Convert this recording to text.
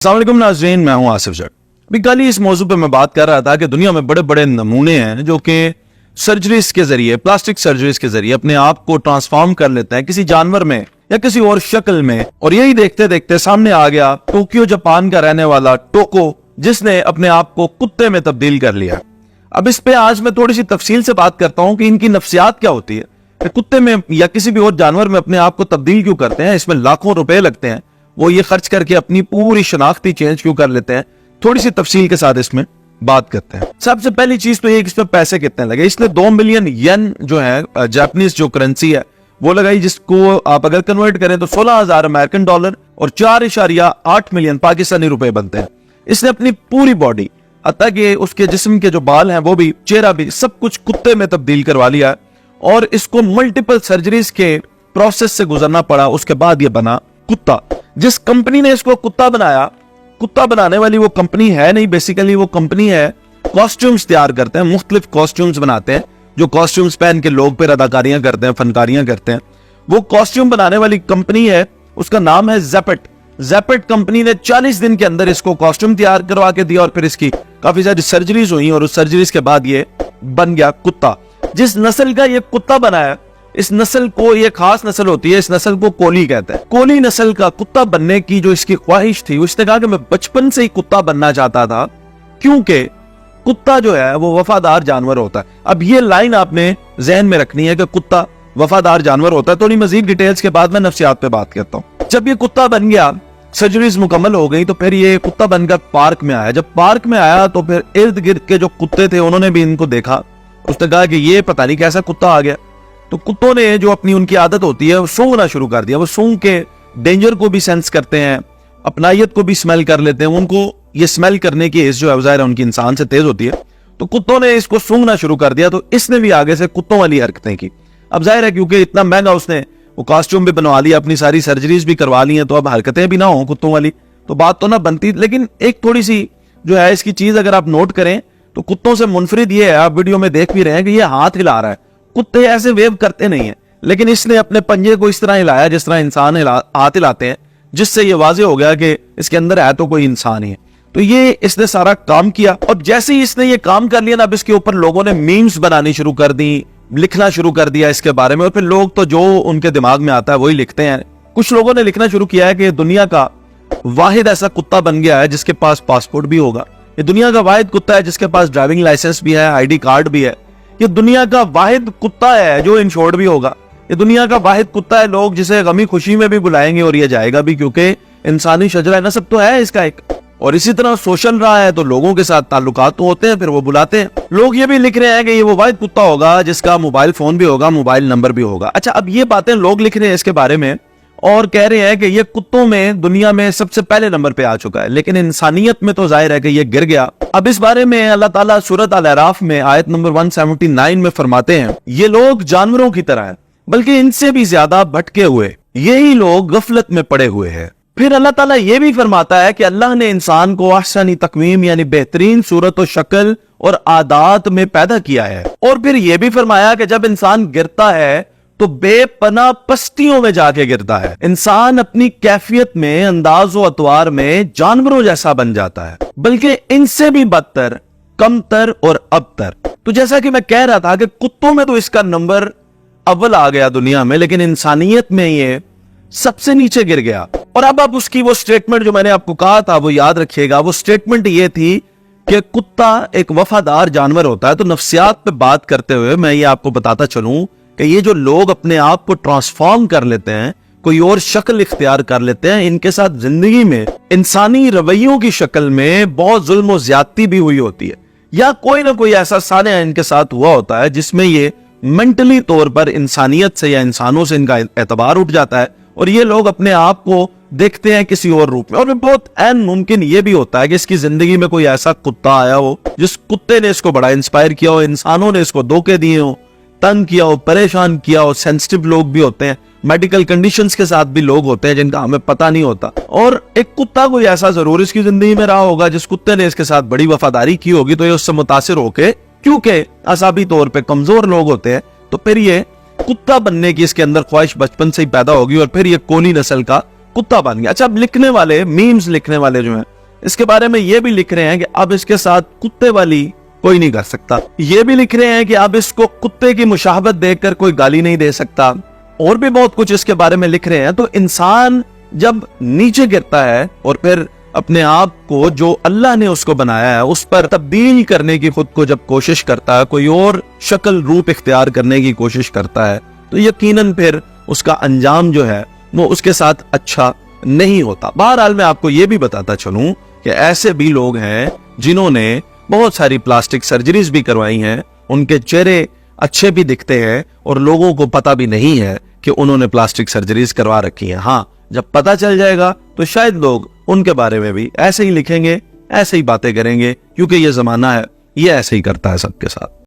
अस्सलाम वालेकुम नाज़रीन, मैं हूं आसिफ जट। अभी कल ही इस मौजू पे मैं बात कर रहा था कि दुनिया में बड़े बड़े नमूने हैं जो कि सर्जरीज के जरिए, प्लास्टिक सर्जरीज के जरिए अपने आप को ट्रांसफॉर्म कर लेते हैं किसी जानवर में या किसी और शक्ल में। और यही देखते देखते सामने आ गया टोक्यो जापान का रहने वाला टोको, जिसने अपने आप को कुत्ते में तब्दील कर लिया। अब इस पे आज मैं थोड़ी सी तफसील से बात करता हूं कि इनकी नफ्सियात क्या होती है, कि कुत्ते में या किसी भी और जानवर में अपने आप को तब्दील क्यों करते हैं, इसमें लाखों रुपए लगते हैं, वो ये खर्च करके अपनी पूरी शनाख्ती चेंज क्यों कर लेते हैं। थोड़ी सी तफसील के साथ इसमें बात करते हैं। सबसे पहली चीज तो ये, इसमें पैसे कितने लगे। इसने 2 मिलियन येन जो है जापानीज जो करेंसी है वो लगाई, जिसको आप अगर कन्वर्ट करें तो 16,000 अमेरिकन डॉलर और 4.8 मिलियन पाकिस्तानी रुपए बनते हैं। इसने अपनी पूरी बॉडी, हत्ता कि उसके जिस्म के जो बाल हैं वो भी, चेहरा भी, सब कुछ कुत्ते में तब्दील करवा लिया है। और इसको मल्टीपल सर्जरीज के प्रोसेस से गुजरना पड़ा, उसके बाद ये बना कुत्ता। जिस कंपनी ने इसको कुत्ता बनाया, कुत्ता बनाने वाली वो कंपनी है नहीं, बेसिकली वो कंपनी है कॉस्ट्यूम्स तैयार करते हैं, मुख्तलिफ कॉस्ट्यूम्स बनाते हैं, जो कॉस्ट्यूम्स पहन के लोग फिर अदाकारियां करते हैं, फनकारियां करते हैं। वो कॉस्ट्यूम बनाने वाली कंपनी है, उसका नाम है ज़ेपेट। ज़ेपेट कंपनी ने 40 दिन के अंदर इसको कॉस्ट्यूम तैयार करवा के दिया और फिर इसकी काफी सारी सर्जरीज हुई और उस सर्जरीज के बाद ये बन गया कुत्ता। जिस नस्ल का ये कुत्ता बनाया, इस नस्ल को, ये खास नस्ल होती है, इस नस्ल को कोली कहते हैं। कोली नस्ल का कुत्ता बनने की जो इसकी ख्वाहिश थी, उसने कहा कि मैं बचपन से ही कुत्ता बनना चाहता था, क्योंकि कुत्ता जो है वो वफादार जानवर होता है। अब ये लाइन आपने जहन में रखनी है कि कुत्ता वफादार जानवर होता है। थोड़ी मजीद डिटेल्स के बाद मैं नफ्सियात पे बात करता हूँ। जब ये कुत्ता बन गया, सर्जरीज मुकम्मल हो गई, तो फिर ये कुत्ता बनकर पार्क में आया। जब पार्क में आया तो फिर इर्द गिर्द के जो कुत्ते थे उन्होंने भी इनको देखा। उसने कहा कि ये पता नहीं कैसा कुत्ता आ गया। तो कुत्तों ने, जो अपनी उनकी आदत होती है, वो सूंघना शुरू कर दिया। वो सूंघ के डेंजर को भी सेंस करते हैं, अपनायत को भी स्मेल कर लेते हैं। उनको ये स्मेल करने की एज जो है ज़ाहिर है उनकी इंसान से तेज होती है। तो कुत्तों ने इसको सूंघना शुरू कर दिया, तो इसने भी आगे से कुत्तों वाली हरकतें की। अब जाहिर है क्योंकि इतना महंगा उसने वो कॉस्ट्यूम भी बनवा लिया, अपनी सारी सर्जरीज भी करवा ली हैं, तो अब हरकतें भी ना हो कुत्तों वाली तो बात तो ना बनती। लेकिन एक थोड़ी सी जो है इसकी चीज अगर आप नोट करें तो कुत्तों से मुनफरिद ये है, आप वीडियो में देख भी रहे हैं कि ये हाथ हिला रहा है। कुत्ते ऐसे वेव करते नहीं है, लेकिन इसने अपने पंजे को इस तरह हिलाया जिस तरह इंसान हाथ हिलाते हैं, जिससे ये वाजे हो गया कि इसके अंदर है तो कोई इंसान ही है। तो ये इसने सारा काम किया, और जैसे ही इसने ये काम कर लिया ना, अब इसके ऊपर लोगों ने मीम्स बनानी शुरू कर दी, लिखना शुरू कर दिया इसके बारे में। और फिर लोग तो जो उनके दिमाग में आता है वही लिखते हैं। कुछ लोगों ने लिखना शुरू किया है कि दुनिया का वाहिद ऐसा कुत्ता बन गया है जिसके पास पासपोर्ट भी होगा। ये दुनिया का वाहिद कुत्ता है जिसके पास ड्राइविंग लाइसेंस भी है, आईडी कार्ड भी है। ये दुनिया का वाहिद कुत्ता है जो इंश्योर्ड भी होगा। ये दुनिया का वाहिद कुत्ता है लोग जिसे गमी खुशी में भी बुलाएंगे और ये जाएगा भी, क्योंकि इंसानी शजरा नस्ब तो है इसका एक। और इसी तरह सोशल रहा है तो लोगों के साथ ताल्लुकात तो होते हैं, फिर वो बुलाते हैं। लोग ये भी लिख रहे हैं कि ये वो वाहिद कुत्ता होगा जिसका मोबाइल फोन भी होगा, मोबाइल नंबर भी होगा। अच्छा, अब ये बातें लोग लिख रहे हैं इसके बारे में और कह रहे हैं कि ये कुत्तों में दुनिया में सबसे पहले नंबर पे आ चुका है, लेकिन इंसानियत में तो जाहिर है कि ये गिर गया। अब इस बारे में अल्लाह ताला सूरत अल-अराफ में आयत नंबर 179 में फरमाते हैं, ये लोग जानवरों की तरह हैं, बल्कि इनसे भी ज्यादा भटके हुए, यही लोग गफलत में पड़े हुए हैं। फिर अल्लाह ताला ये भी फरमाता है कि अल्लाह ने इंसान को अहसनी तकवीम यानी बेहतरीन सूरत और शक्ल और आदात में पैदा किया है। और फिर यह भी फरमाया कि जब इंसान गिरता है तो बेपना पस्तियों में जाके गिरता है। इंसान अपनी कैफियत में, अंदाज व अतवार में जानवरों जैसा बन जाता है, बल्कि इनसे भी बदतर, कमतर और अबतर। तो जैसा कि मैं कह रहा था कि कुत्तों में तो इसका नंबर अव्वल आ गया दुनिया में, लेकिन इंसानियत में ये सबसे नीचे गिर गया। और अब आप उसकी वो स्टेटमेंट जो मैंने आपको कहा था वो याद रखिएगा। वो स्टेटमेंट ये थी कि कुत्ता एक वफादार जानवर होता है। तो नफ्सियात पे बात करते हुए मैं ये आपको बताता चलूं कि ये जो लोग अपने आप को ट्रांसफॉर्म कर लेते हैं, कोई और शक्ल इख्तियार कर लेते हैं, इनके साथ जिंदगी में इंसानी रवैयों की शक्ल में बहुत जुल्म और ज्यादती भी हुई होती है, या कोई ना कोई ऐसा सानिया इनके साथ हुआ होता है जिसमें ये मेंटली तौर पर इंसानियत से या इंसानों से इनका एतबार उठ जाता है और ये लोग अपने आप को देखते हैं किसी और रूप में। और बहुत ऐन मुमकिन ये भी होता है कि इसकी जिंदगी में कोई ऐसा कुत्ता आया हो जिस कुत्ते ने इसको बड़ा इंस्पायर किया हो, इंसानों ने इसको धोखे दिए हो, तंग किया हो, परेशान किया हो। सेंसिटिव लोग भी होते हैं, मेडिकल कंडीशंस के साथ भी लोग होते हैं जिनका हमें पता नहीं होता। और एक कुत्ता कोई ऐसा जरूर इसकी जिंदगी में रहा होगा जिस कुत्ते ने इसके साथ बड़ी वफादारी की होगी, तो ये उससे मुतासिर होके, क्योंकि असाबी तौर पे कमजोर लोग होते हैं, तो फिर ये कुत्ता बनने की इसके अंदर ख्वाहिश बचपन से ही पैदा होगी और फिर ये कोली नस्ल का कुत्ता बन गया। अच्छा, अब लिखने वाले, मीम्स लिखने वाले जो हैं, इसके बारे में ये भी लिख रहे हैं कि अब इसके साथ कुत्ते वाली कोई नहीं कर सकता। ये भी लिख रहे हैं कि अब इसको कुत्ते की मुशाहबत देखकर कोई गाली नहीं दे सकता, और भी बहुत कुछ इसके बारे में लिख रहे हैं। तो इंसान जब नीचे गिरता है और फिर अपने आप को, जो अल्लाह ने उसको बनाया है, उस पर तब्दील करने की खुद को जब कोशिश करता है, कोई और शक्ल रूप इख्तियार करने की कोशिश करता है, तो यकीनन फिर उसका अंजाम जो है वो उसके साथ अच्छा नहीं होता। बहरहाल मैं आपको ये भी बताता चलूं कि ऐसे भी लोग हैं जिन्होंने बहुत सारी प्लास्टिक सर्जरीज भी करवाई हैं, उनके चेहरे अच्छे भी दिखते हैं और लोगों को पता भी नहीं है कि उन्होंने प्लास्टिक सर्जरीज करवा रखी हैं। हाँ, जब पता चल जाएगा तो शायद लोग उनके बारे में भी ऐसे ही लिखेंगे, ऐसे ही बातें करेंगे, क्योंकि ये जमाना है, ये ऐसे ही करता है सबके साथ।